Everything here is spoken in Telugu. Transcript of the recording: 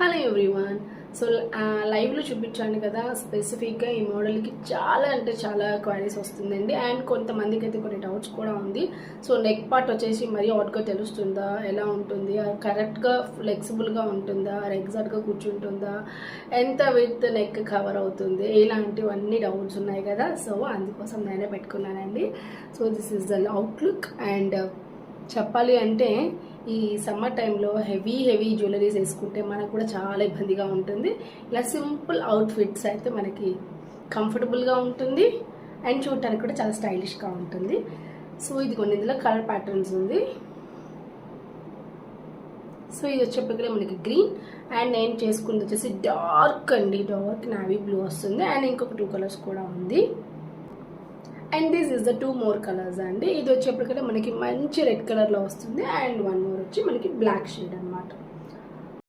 Hello everyone. సో లైవ్లో చూపించాను కదా, స్పెసిఫిక్గా ఈ మోడల్కి చాలా అంటే చాలా క్వైరీస్ వస్తుందండి. అండ్ కొంతమందికి అయితే కొన్ని డౌట్స్ కూడా ఉంది. సో నెక్ పార్ట్ వచ్చేసి మరీ అవుట్గా తెలుస్తుందా, ఎలా ఉంటుంది, కరెక్ట్గా ఫ్లెక్సిబుల్గా ఉంటుందా, ఎగ్జాక్ట్గా కూర్చుంటుందా, ఎంత విత్ నెక్ కవర్ అవుతుంది, ఇలాంటివన్నీ డౌట్స్ ఉన్నాయి కదా. సో అందుకోసం నేనే పెట్టుకున్నానండి. So this is the outlook. And చెప్పాలి అంటే ఈ సమ్మర్ టైంలో హెవీ జ్యువెలరీస్ వేసుకుంటే మనకు కూడా చాలా ఇబ్బందిగా ఉంటుంది. ఇలా సింపుల్ అవుట్ఫిట్స్ అయితే మనకి కంఫర్టబుల్గా ఉంటుంది అండ్ చూడటానికి కూడా చాలా స్టైలిష్గా ఉంటుంది. సో ఇది కొన్ని ఇందులో కలర్ ప్యాటర్న్స్ ఉంది. సో ఇది వచ్చేప్పటికీ మనకి గ్రీన్ అండ్ నేను చేసుకున్నది వచ్చేసి డార్క్ నావీ బ్లూ వస్తుంది. అండ్ ఇంకొక 2 కలర్స్ కూడా ఉంది. And this is the 2 more colours అండి. ఇది వచ్చేప్పటికీ మనకి మంచి రెడ్ కలర్లో వస్తుంది. అండ్ 1 మోర్ వచ్చి మనకి బ్లాక్ షేడ్ అనమాట.